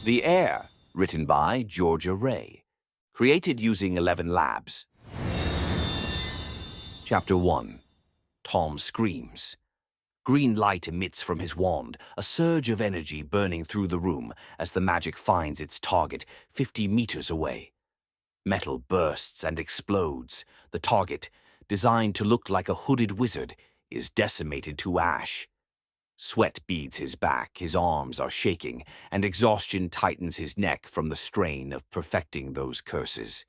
The Heir, written by Georgia Ray. Created using 11 labs. Chapter 1. Tom screams. Green light emits from his wand, a surge of energy burning through the room as the magic finds its target 50 meters away. Metal bursts and explodes. The target, designed to look like a hooded wizard, is decimated to ash. Sweat beads his back, his arms are shaking, and exhaustion tightens his neck from the strain of perfecting those curses.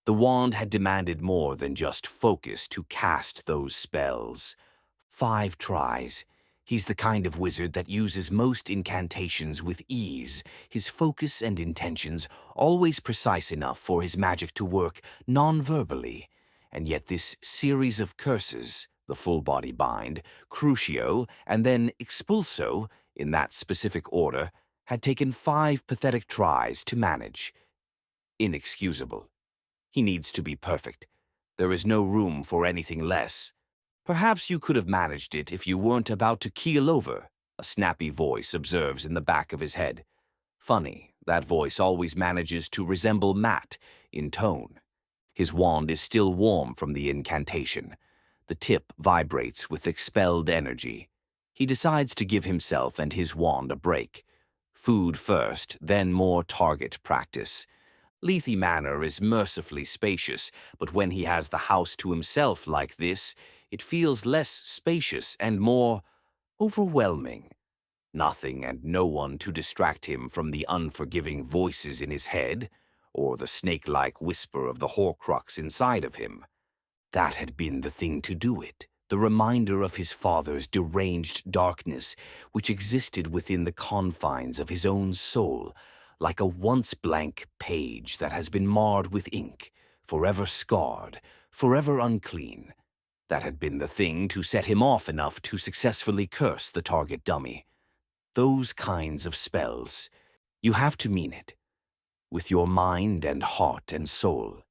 The wand had demanded more than just focus to cast those spells. 5 tries. He's the kind of wizard that uses most incantations with ease, his focus and intentions always precise enough for his magic to work non-verbally. And yet this series of curses, the full-body bind, crucio, and then expulso, in that specific order, had taken 5 pathetic tries to manage. Inexcusable. He needs to be perfect. There is no room for anything less. Perhaps you could have managed it if you weren't about to keel over, a snappy voice observes in the back of his head. Funny, that voice always manages to resemble Matt in tone. His wand is still warm from the incantation. The tip vibrates with expelled energy. He decides to give himself and his wand a break. Food first, then more target practice. Lethe Manor is mercifully spacious, but when he has the house to himself like this, it feels less spacious and more overwhelming. Nothing and no one to distract him from the unforgiving voices in his head, or the snake-like whisper of the Horcrux inside of him. That had been the thing to do it, the reminder of his father's deranged darkness, which existed within the confines of his own soul, like a once-blank page that has been marred with ink, forever scarred, forever unclean. That had been the thing to set him off enough to successfully curse the target dummy. Those kinds of spells. You have to mean it. With your mind and heart and soul.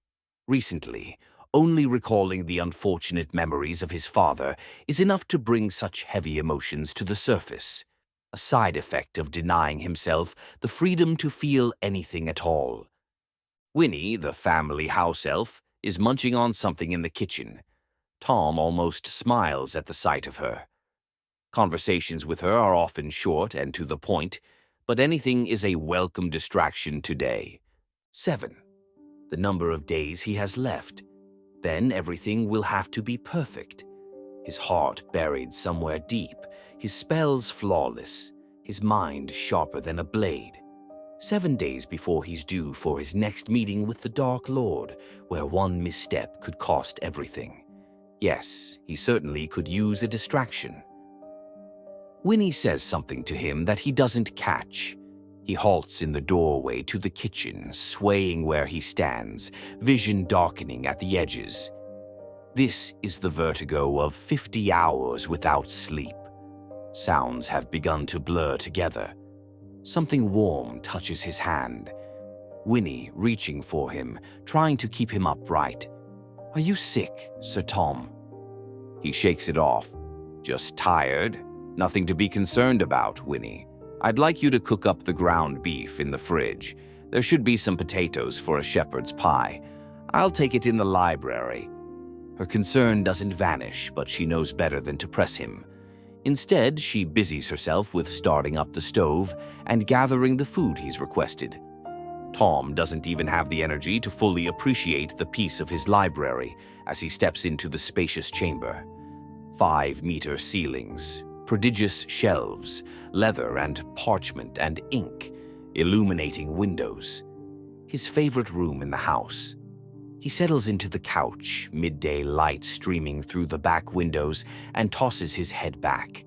Recently, only recalling the unfortunate memories of his father is enough to bring such heavy emotions to the surface. A side effect of denying himself the freedom to feel anything at all. Winnie, the family house elf, is munching on something in the kitchen. Tom almost smiles at the sight of her. Conversations with her are often short and to the point, but anything is a welcome distraction today. 7. The number of days he has left. Then everything will have to be perfect. His heart buried somewhere deep, his spells flawless, his mind sharper than a blade. 7 days before he's due for his next meeting with the Dark Lord, where one misstep could cost everything. Yes, he certainly could use a distraction. Winnie says something to him that he doesn't catch. He halts in the doorway to the kitchen, swaying where he stands, vision darkening at the edges. This is the vertigo of 50 hours without sleep. Sounds have begun to blur together. Something warm touches his hand. Winnie reaching for him, trying to keep him upright. "Are you sick, Sir Tom?" He shakes it off. "Just tired. Nothing to be concerned about, Winnie. I'd like you to cook up the ground beef in the fridge. There should be some potatoes for a shepherd's pie. I'll take it in the library." Her concern doesn't vanish, but she knows better than to press him. Instead, she busies herself with starting up the stove and gathering the food he's requested. Tom doesn't even have the energy to fully appreciate the peace of his library as he steps into the spacious chamber. 5-meter ceilings, prodigious shelves, leather and parchment and ink, illuminating windows. His favorite room in the house. He settles into the couch, midday light streaming through the back windows, and tosses his head back.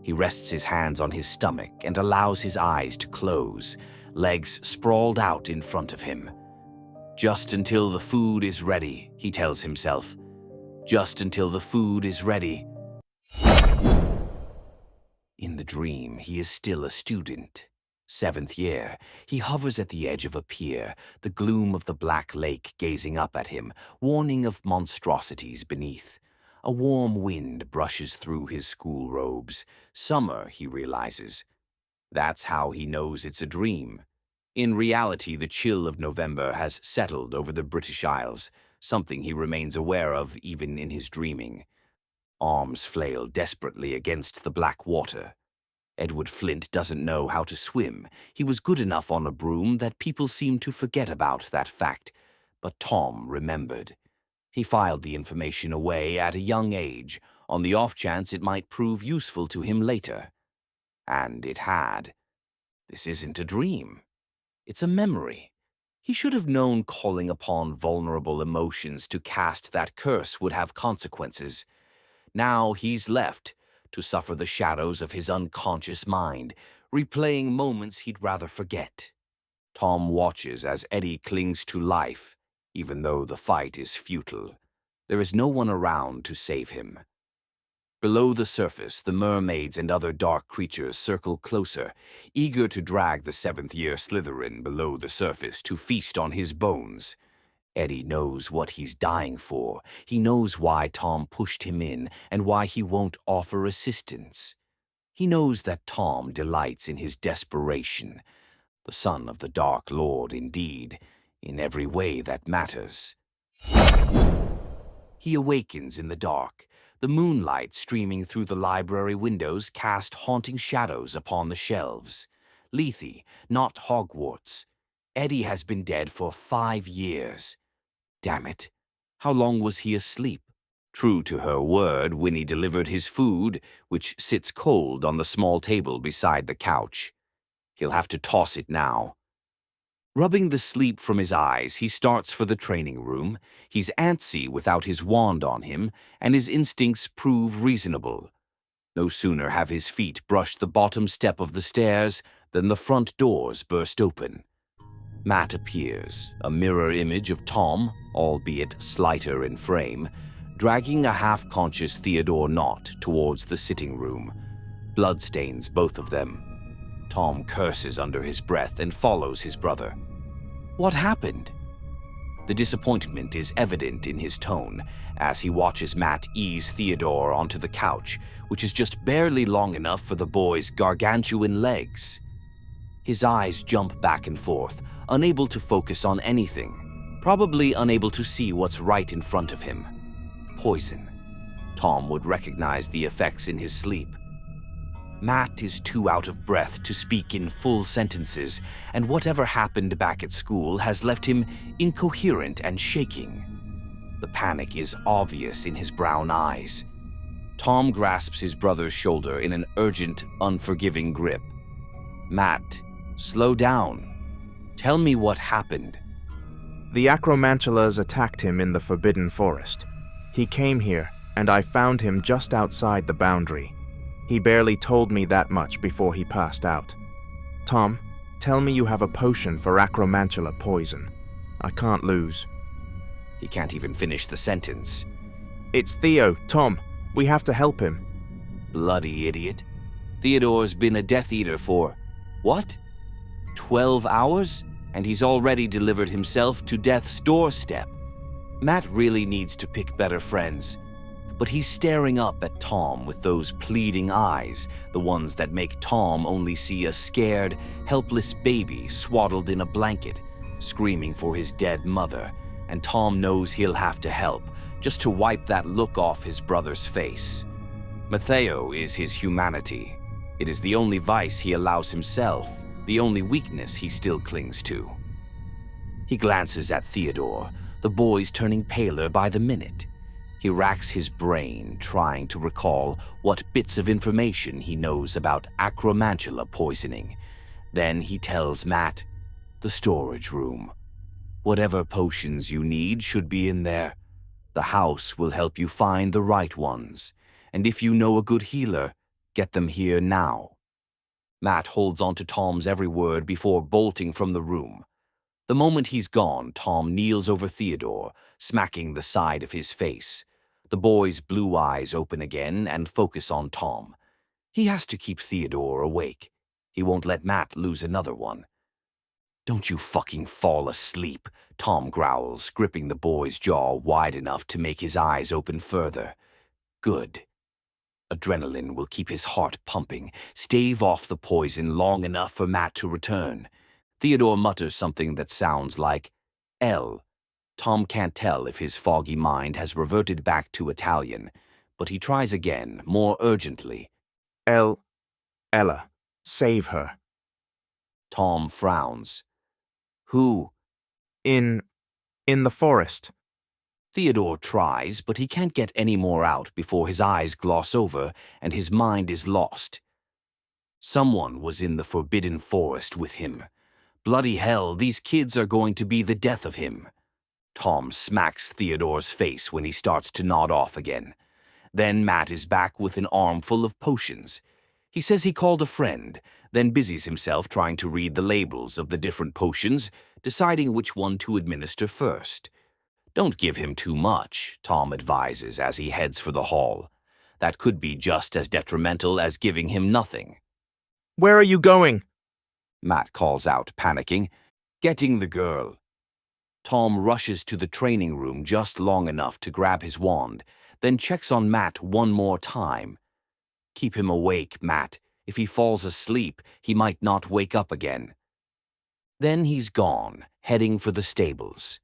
He rests his hands on his stomach and allows his eyes to close, legs sprawled out in front of him. Just until the food is ready, he tells himself. Just until the food is ready. In the dream, he is still a student. 7th year, he hovers at the edge of a pier, the gloom of the black lake gazing up at him, warning of monstrosities beneath. A warm wind brushes through his school robes. Summer, he realizes. That's how he knows it's a dream. In reality, the chill of November has settled over the British Isles, something he remains aware of even in his dreaming. Arms flail desperately against the black water. Edward Flint doesn't know how to swim. He was good enough on a broom that people seem to forget about that fact. But Tom remembered. He filed the information away at a young age, on the off chance it might prove useful to him later. And it had. This isn't a dream. It's a memory. He should have known calling upon vulnerable emotions to cast that curse would have consequences. Now he's left to suffer the shadows of his unconscious mind, replaying moments he'd rather forget. Tom watches as Eddie clings to life, even though the fight is futile. There is no one around to save him. Below the surface, the mermaids and other dark creatures circle closer, eager to drag the seventh-year Slytherin below the surface to feast on his bones. Eddie knows what he's dying for. He knows why Tom pushed him in and why he won't offer assistance. He knows that Tom delights in his desperation. The son of the Dark Lord, indeed, in every way that matters. He awakens in the dark. The moonlight streaming through the library windows cast haunting shadows upon the shelves. Lethe, not Hogwarts. Eddie has been dead for 5 years. Damn it. How long was he asleep? True to her word, Winnie delivered his food, which sits cold on the small table beside the couch. He'll have to toss it now. Rubbing the sleep from his eyes, he starts for the training room. He's antsy without his wand on him, and his instincts prove reasonable. No sooner have his feet brushed the bottom step of the stairs than the front doors burst open. Matt appears, a mirror image of Tom, albeit slighter in frame, dragging a half-conscious Theodore Knott towards the sitting room. Bloodstains, both of them. Tom curses under his breath and follows his brother. What happened? The disappointment is evident in his tone as he watches Matt ease Theodore onto the couch, which is just barely long enough for the boy's gargantuan legs. His eyes jump back and forth, unable to focus on anything, probably unable to see what's right in front of him. Poison. Tom would recognize the effects in his sleep. Matt is too out of breath to speak in full sentences, and whatever happened back at school has left him incoherent and shaking. The panic is obvious in his brown eyes. Tom grasps his brother's shoulder in an urgent, unforgiving grip. Matt, slow down. Tell me what happened. The Acromantulas attacked him in the Forbidden Forest. He came here, and I found him just outside the boundary. He barely told me that much before he passed out. Tom, tell me you have a potion for Acromantula poison. I can't lose. He can't even finish the sentence. It's Theo, Tom. We have to help him. Bloody idiot. Theodore's been a Death Eater for, what? 12 hours? And he's already delivered himself to death's doorstep. Matt really needs to pick better friends. But he's staring up at Tom with those pleading eyes, the ones that make Tom only see a scared, helpless baby swaddled in a blanket, screaming for his dead mother, and Tom knows he'll have to help, just to wipe that look off his brother's face. Matteo is his humanity. It is the only vice he allows himself, the only weakness he still clings to. He glances at Theodore, the boy's turning paler by the minute. He racks his brain, trying to recall what bits of information he knows about Acromantula poisoning. Then he tells Matt, the storage room. Whatever potions you need should be in there. The house will help you find the right ones. And if you know a good healer, get them here now. Matt holds on to Tom's every word before bolting from the room. The moment he's gone, Tom kneels over Theodore, smacking the side of his face. The boy's blue eyes open again and focus on Tom. He has to keep Theodore awake. He won't let Matt lose another one. Don't you fucking fall asleep, Tom growls, gripping the boy's jaw wide enough to make his eyes open further. Good. Adrenaline will keep his heart pumping, stave off the poison long enough for Matt to return. Theodore mutters something that sounds like L. Tom can't tell if his foggy mind has reverted back to Italian, but he tries again, more urgently. Ella, save her. Tom frowns. Who? In the forest. Theodore tries, but he can't get any more out before his eyes gloss over and his mind is lost. Someone was in the forbidden forest with him. Bloody hell, these kids are going to be the death of him. Tom smacks Theodore's face when he starts to nod off again. Then Matt is back with an armful of potions. He says he called a friend, then busies himself trying to read the labels of the different potions, deciding which one to administer first. Don't give him too much, Tom advises as he heads for the hall. That could be just as detrimental as giving him nothing. Where are you going? Matt calls out, panicking. Getting the girl. Tom rushes to the training room just long enough to grab his wand, then checks on Matt one more time. Keep him awake, Matt. If he falls asleep, he might not wake up again. Then he's gone, heading for the stables.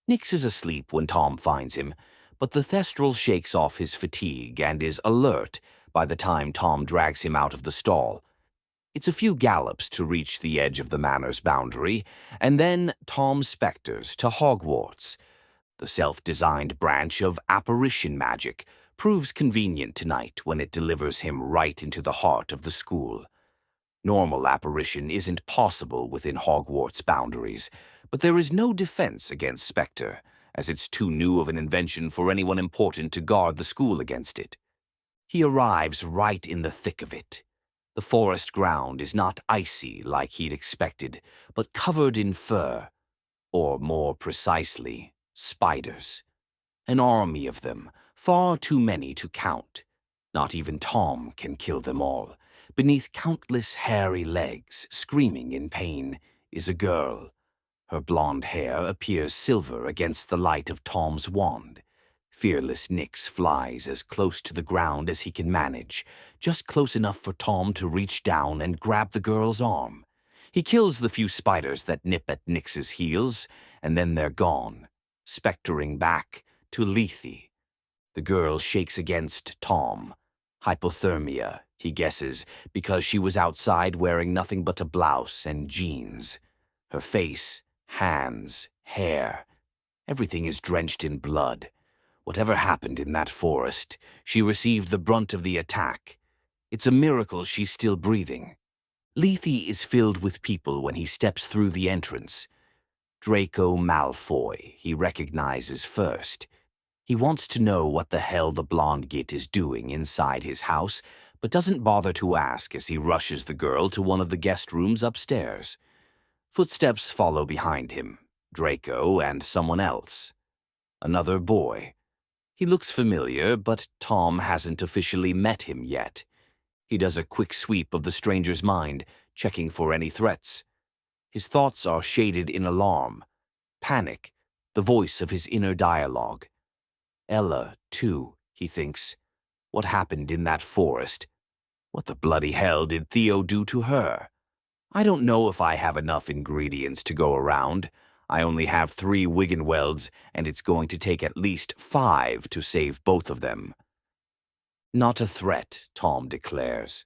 Nix is asleep when Tom finds him, but the Thestral shakes off his fatigue and is alert by the time Tom drags him out of the stall. It's a few gallops to reach the edge of the manor's boundary, and then Tom specters to Hogwarts. The self-designed branch of apparition magic proves convenient tonight when it delivers him right into the heart of the school. Normal apparition isn't possible within Hogwarts boundaries, but there is no defense against Spectre, as it's too new of an invention for anyone important to guard the school against it. He arrives right in the thick of it. The forest ground is not icy like he'd expected, but covered in fur, or more precisely, spiders. An army of them, far too many to count. Not even Tom can kill them all. Beneath countless hairy legs, screaming in pain, is a girl. Her blonde hair appears silver against the light of Tom's wand. Fearless Nix flies as close to the ground as he can manage, just close enough for Tom to reach down and grab the girl's arm. He kills the few spiders that nip at Nix's heels, and then they're gone, spectering back to Lethe. The girl shakes against Tom. Hypothermia, he guesses, because she was outside wearing nothing but a blouse and jeans. Her face, hands, hair, everything is drenched in blood. Whatever happened in that forest, she received the brunt of the attack. It's a miracle she's still breathing. Lethe is filled with people when he steps through the entrance. Draco Malfoy, he recognizes first. He wants to know what the hell the blonde git is doing inside his house, but doesn't bother to ask as he rushes the girl to one of the guest rooms upstairs. Footsteps follow behind him, Draco and someone else. Another boy. He looks familiar, but Tom hasn't officially met him yet. He does a quick sweep of the stranger's mind, checking for any threats. His thoughts are shaded in alarm, panic, the voice of his inner dialogue. Ella, too, he thinks. What happened in that forest? What the bloody hell did Theo do to her? I don't know if I have enough ingredients to go around. I only have 3 Wiggenwelds, and it's going to take at least 5 to save both of them. Not a threat, Tom declares.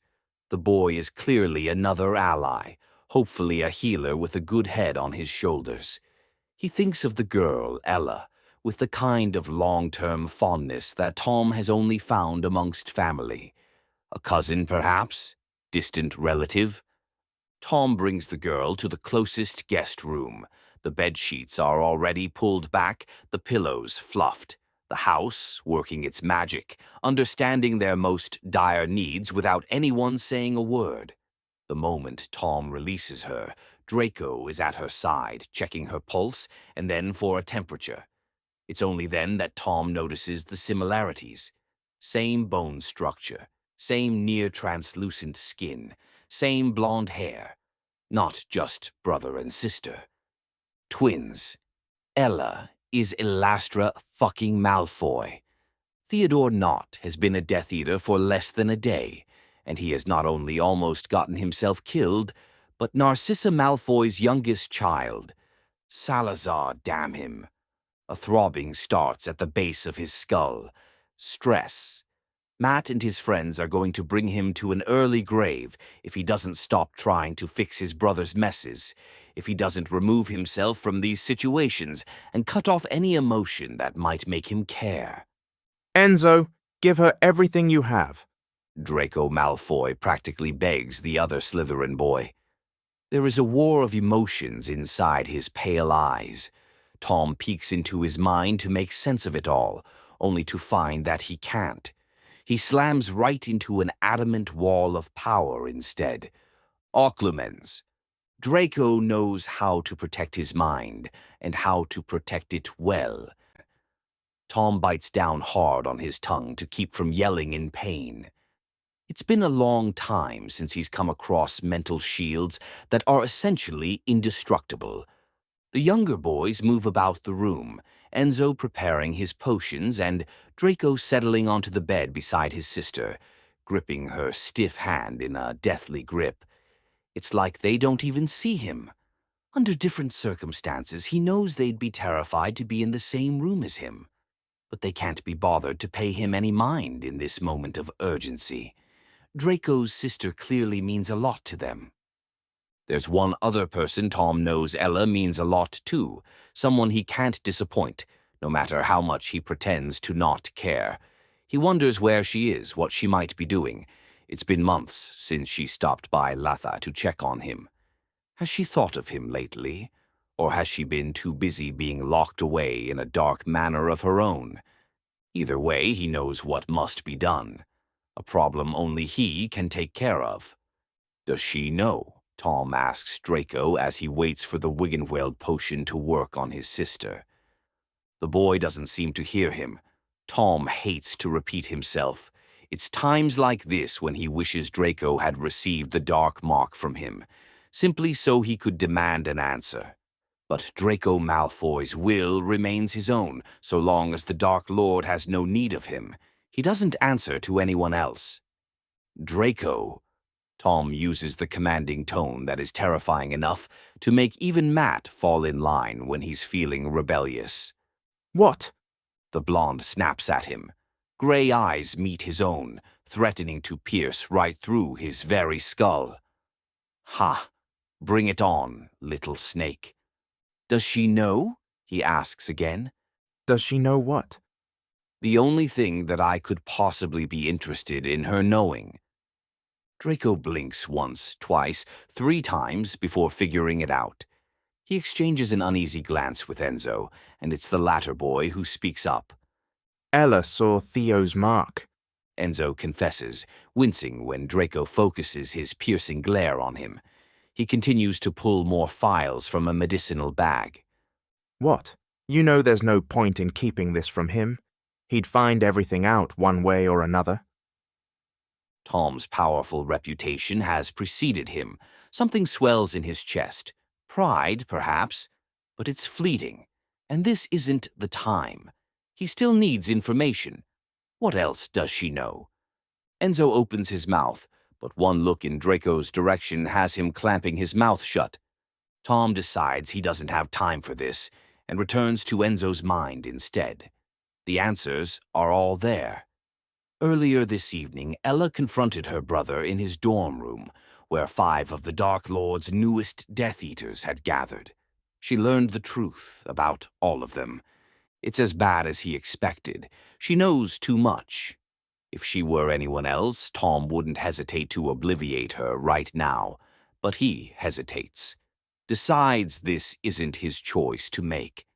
The boy is clearly another ally, hopefully a healer with a good head on his shoulders. He thinks of the girl, Ella, with the kind of long-term fondness that Tom has only found amongst family. A cousin, perhaps? Distant relative? Tom brings the girl to the closest guest room. The bedsheets are already pulled back, the pillows fluffed. The house, working its magic, understanding their most dire needs without anyone saying a word. The moment Tom releases her, Draco is at her side, checking her pulse, and then for a temperature. It's only then that Tom notices the similarities. Same bone structure, same near-translucent skin, same blonde hair. Not just brother and sister. Twins. Ella is Elastra fucking Malfoy. Theodore Nott has been a Death Eater for less than a day, and he has not only almost gotten himself killed, but Narcissa Malfoy's youngest child. Salazar, damn him. A throbbing starts at the base of his skull. Stress. Matt and his friends are going to bring him to an early grave if he doesn't stop trying to fix his brother's messes, if he doesn't remove himself from these situations and cut off any emotion that might make him care. Enzo, give her everything you have. Draco Malfoy practically begs the other Slytherin boy. There is a war of emotions inside his pale eyes. Tom peeks into his mind to make sense of it all, only to find that he can't. He slams right into an adamant wall of power instead. Occlumens. Draco knows how to protect his mind, and how to protect it well. Tom bites down hard on his tongue to keep from yelling in pain. It's been a long time since he's come across mental shields that are essentially indestructible. The younger boys move about the room, Enzo preparing his potions and Draco settling onto the bed beside his sister, gripping her stiff hand in a deathly grip. It's like they don't even see him. Under different circumstances, he knows they'd be terrified to be in the same room as him. But they can't be bothered to pay him any mind in this moment of urgency. Draco's sister clearly means a lot to them. There's one other person Tom knows Ella means a lot to, someone he can't disappoint, no matter how much he pretends to not care. He wonders where she is, what she might be doing. It's been months since she stopped by Latha to check on him. Has she thought of him lately? Or has she been too busy being locked away in a dark manor of her own? Either way, he knows what must be done. A problem only he can take care of. Does she know? Tom asks Draco as he waits for the Wiggenweld potion to work on his sister. The boy doesn't seem to hear him. Tom hates to repeat himself. It's times like this when he wishes Draco had received the dark mark from him, simply so he could demand an answer. But Draco Malfoy's will remains his own, so long as the Dark Lord has no need of him. He doesn't answer to anyone else. Draco. Tom uses the commanding tone that is terrifying enough to make even Matt fall in line when he's feeling rebellious. What? The blonde snaps at him. Gray eyes meet his own, threatening to pierce right through his very skull. Ha! Bring it on, little snake. Does she know? He asks again. Does she know what? The only thing that I could possibly be interested in her knowing. Draco blinks once, twice, 3 times before figuring it out. He exchanges an uneasy glance with Enzo, and it's the latter boy who speaks up. Ella saw Theo's mark. Enzo confesses, wincing when Draco focuses his piercing glare on him. He continues to pull more files from a medicinal bag. What? You know there's no point in keeping this from him. He'd find everything out one way or another. Tom's powerful reputation has preceded him. Something swells in his chest. Pride, perhaps, but it's fleeting. And this isn't the time. He still needs information. What else does she know? Enzo opens his mouth, but one look in Draco's direction has him clamping his mouth shut. Tom decides he doesn't have time for this and returns to Enzo's mind instead. The answers are all there. Earlier this evening, Ella confronted her brother in his dorm room, where 5 of the Dark Lord's newest Death Eaters had gathered. She learned the truth about all of them. It's as bad as he expected. She knows too much. If she were anyone else, Tom wouldn't hesitate to obliviate her right now, but he hesitates. Decides this isn't his choice to make.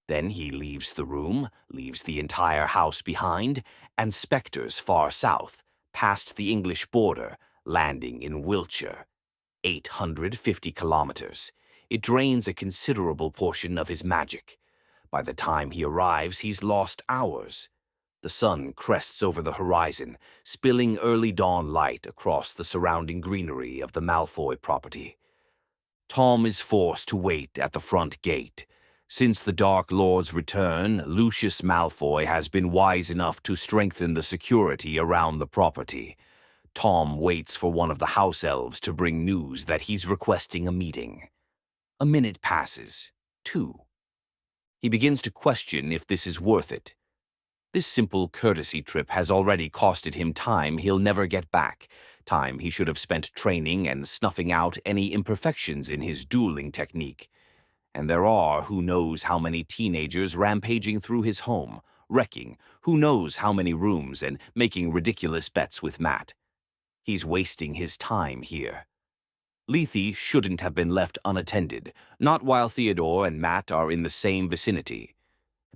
Then he leaves the room, leaves the entire house behind, and specters far south, past the English border, landing in Wiltshire. 850 kilometers. It drains a considerable portion of his magic. By the time he arrives, he's lost hours. The sun crests over the horizon, spilling early dawn light across the surrounding greenery of the Malfoy property. Tom is forced to wait at the front gate. Since the Dark Lord's return, Lucius Malfoy has been wise enough to strengthen the security around the property. Tom waits for one of the house elves to bring news that he's requesting a meeting. A minute passes. 2. He begins to question if this is worth it. This simple courtesy trip has already costed him time he'll never get back, time he should have spent training and snuffing out any imperfections in his dueling technique. And there are who knows how many teenagers rampaging through his home, wrecking who knows how many rooms and making ridiculous bets with Matt. He's wasting his time here. Lethe shouldn't have been left unattended, not while Theodore and Matt are in the same vicinity.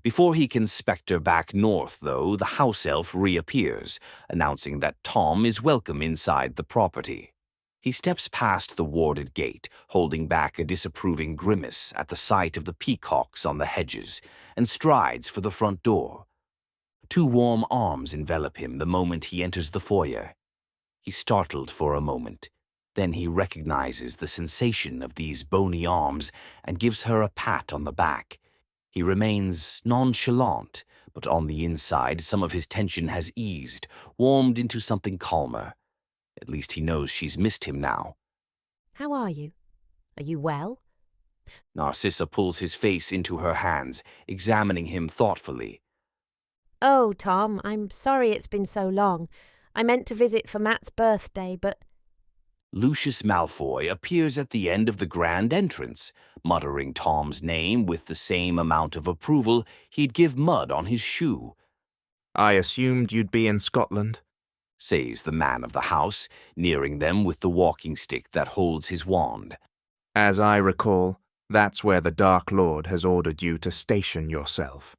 Before he can specter back north, though, the house elf reappears, announcing that Tom is welcome inside the property. He steps past the warded gate, holding back a disapproving grimace at the sight of the peacocks on the hedges, and strides for the front door. 2 warm arms envelop him the moment he enters the foyer. He's startled for a moment. Then he recognizes the sensation of these bony arms and gives her a pat on the back. He remains nonchalant, but on the inside some of his tension has eased, warmed into something calmer. At least he knows she's missed him now. How are you? Are you well? Narcissa pulls his face into her hands, examining him thoughtfully. Oh, Tom, I'm sorry it's been so long. I meant to visit for Matt's birthday, but... Lucius Malfoy appears at the end of the grand entrance, muttering Tom's name with the same amount of approval he'd give mud on his shoe. I assumed you'd be in Scotland, says the man of the house, nearing them with the walking stick that holds his wand. As I recall, that's where the Dark Lord has ordered you to station yourself.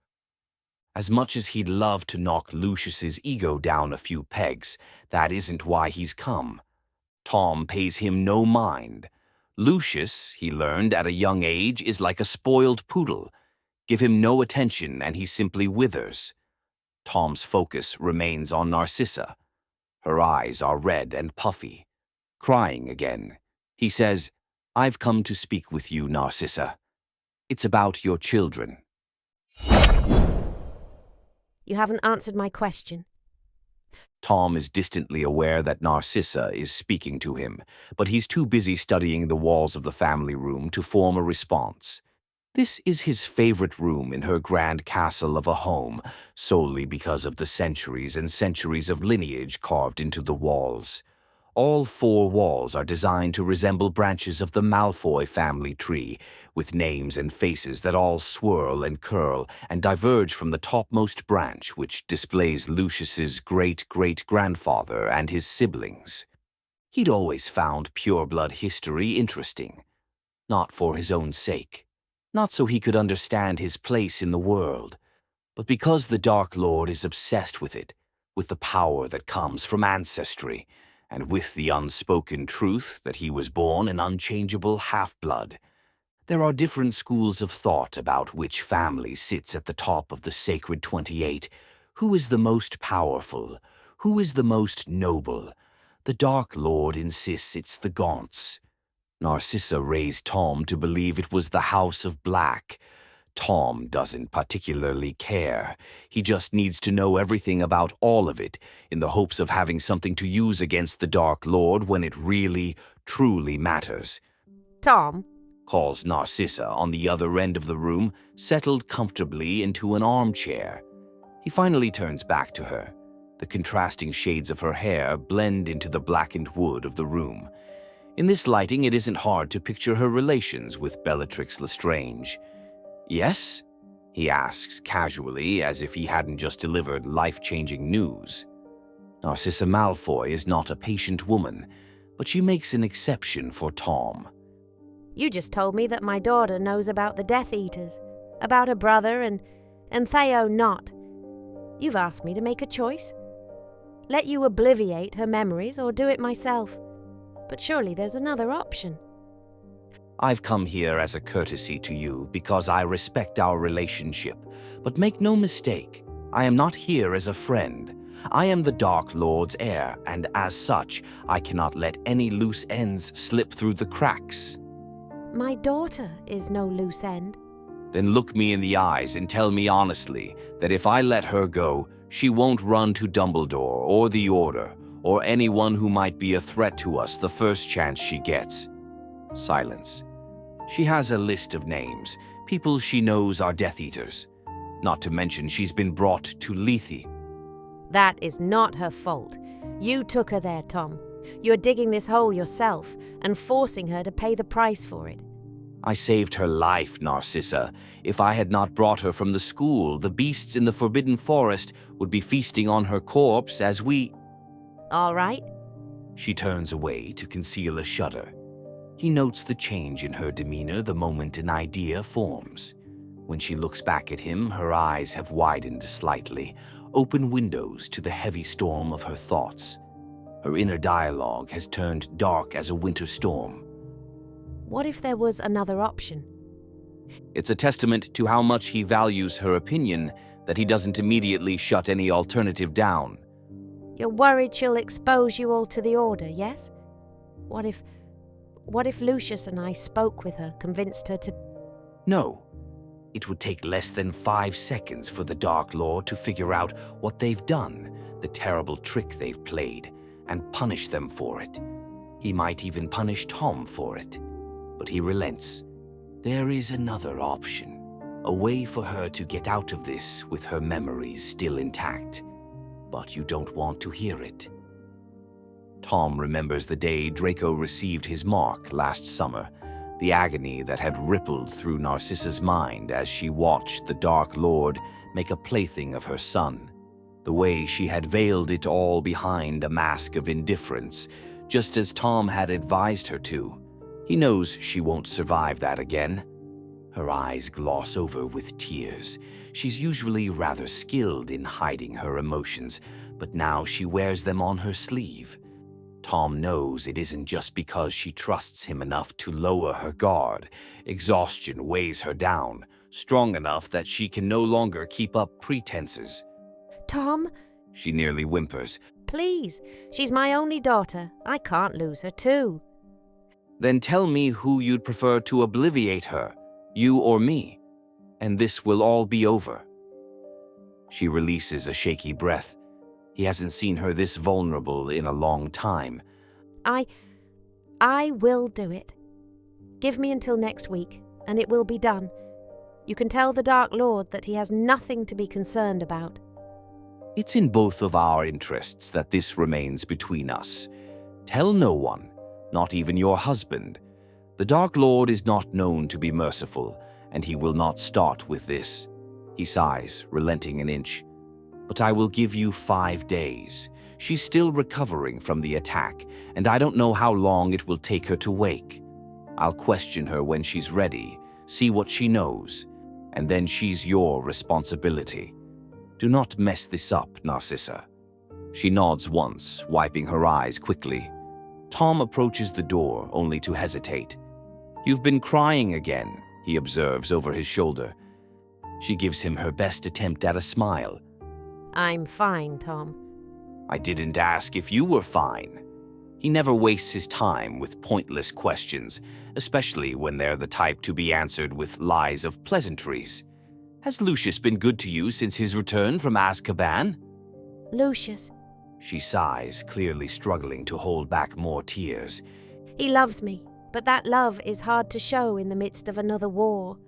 As much as he'd love to knock Lucius's ego down a few pegs, that isn't why he's come. Tom pays him no mind. Lucius, he learned at a young age, is like a spoiled poodle. Give him no attention and he simply withers. Tom's focus remains on Narcissa. Her eyes are red and puffy. Crying again. He says, "I've come to speak with you, Narcissa. It's about your children." You haven't answered my question. Tom is distantly aware that Narcissa is speaking to him, but he's too busy studying the walls of the family room to form a response. This is his favorite room in her grand castle of a home, solely because of the centuries and centuries of lineage carved into the walls. All 4 walls are designed to resemble branches of the Malfoy family tree, with names and faces that all swirl and curl and diverge from the topmost branch, which displays Lucius's great-great-grandfather and his siblings. He'd always found pureblood history interesting, not for his own sake, not so he could understand his place in the world, but because the Dark Lord is obsessed with it, with the power that comes from ancestry, and with the unspoken truth that he was born an unchangeable half-blood. There are different schools of thought about which family sits at the top of the sacred 28. Who is the most powerful? Who is the most noble? The Dark Lord insists it's the Gaunts. Narcissa raised Tom to believe it was the House of Black. Tom doesn't particularly care. He just needs to know everything about all of it in the hopes of having something to use against the Dark Lord when it really, truly matters. Tom, calls Narcissa on the other end of the room, settled comfortably into an armchair. He finally turns back to her. The contrasting shades of her hair blend into the blackened wood of the room. In this lighting, it isn't hard to picture her relations with Bellatrix Lestrange. "Yes?" he asks casually, as if he hadn't just delivered life-changing news. Narcissa Malfoy is not a patient woman, but she makes an exception for Tom. you just told me that my daughter knows about the Death Eaters, about her brother and Theo not. You've asked me to make a choice. Let you obliviate her memories or do it myself. But surely there's another option. I've come here as a courtesy to you because I respect our relationship, but make no mistake, I am not here as a friend. I am the Dark Lord's heir, and as such, I cannot let any loose ends slip through the cracks. My daughter is no loose end. Then look me in the eyes and tell me honestly that if I let her go, she won't run to Dumbledore or the Order or anyone who might be a threat to us the first chance she gets. Silence. She has a list of names, people she knows are Death Eaters. Not to mention she's been brought to Lethe. That is not her fault. You took her there, Tom. You're digging this hole yourself and forcing her to pay the price for it. I saved her life, Narcissa. If I had not brought her from the school, the beasts in the Forbidden Forest would be feasting on her corpse as we... All right. She turns away to conceal a shudder. He notes the change in her demeanor the moment an idea forms. When she looks back at him, her eyes have widened slightly, open windows to the heavy storm of her thoughts. Her inner dialogue has turned dark as a winter storm. What if there was another option? It's a testament to how much he values her opinion that he doesn't immediately shut any alternative down. You're worried she'll expose you all to the Order, yes? What if Lucius and I spoke with her, convinced her to... No. It would take less than 5 seconds for the Dark Lord to figure out what they've done, the terrible trick they've played, and punish them for it. He might even punish Tom for it. But he relents. There is another option, a way for her to get out of this with her memories still intact. But you don't want to hear it. Tom remembers the day Draco received his mark last summer, the agony that had rippled through Narcissa's mind as she watched the Dark Lord make a plaything of her son. The way she had veiled it all behind a mask of indifference, just as Tom had advised her to. He knows she won't survive that again. Her eyes gloss over with tears. She's usually rather skilled in hiding her emotions, but now she wears them on her sleeve. Tom knows it isn't just because she trusts him enough to lower her guard. Exhaustion weighs her down, strong enough that she can no longer keep up pretenses. Tom? She nearly whimpers. Please, she's my only daughter. I can't lose her too. Then tell me who you'd prefer to obliviate her, you or me, and this will all be over. She releases a shaky breath. He hasn't seen her this vulnerable in a long time. I will do it. Give me until next week, and it will be done. You can tell the Dark Lord that he has nothing to be concerned about. It's in both of our interests that this remains between us. Tell no one, not even your husband. The Dark Lord is not known to be merciful, and he will not start with this. He sighs, relenting an inch. But I will give you 5 days. She's still recovering from the attack, and I don't know how long it will take her to wake. I'll question her when she's ready, see what she knows, and then she's your responsibility. Do not mess this up, Narcissa. She nods once, wiping her eyes quickly. Tom approaches the door, only to hesitate. You've been crying again, he observes over his shoulder. She gives him her best attempt at a smile. I'm fine, Tom. I didn't ask if you were fine. He never wastes his time with pointless questions, especially when they're the type to be answered with lies of pleasantries. Has Lucius been good to you since his return from Azkaban? Lucius. She sighs, clearly struggling to hold back more tears. He loves me, but that love is hard to show in the midst of another war.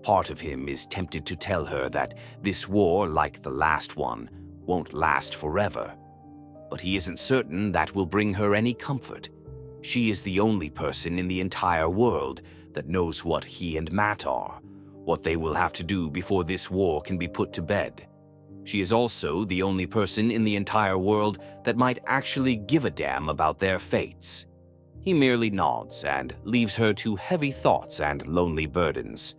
Part of him is tempted to tell her that this war, like the last one, won't last forever. But he isn't certain that will bring her any comfort. She is the only person in the entire world that knows what he and Matt are, what they will have to do before this war can be put to bed. She is also the only person in the entire world that might actually give a damn about their fates. He merely nods and leaves her to heavy thoughts and lonely burdens.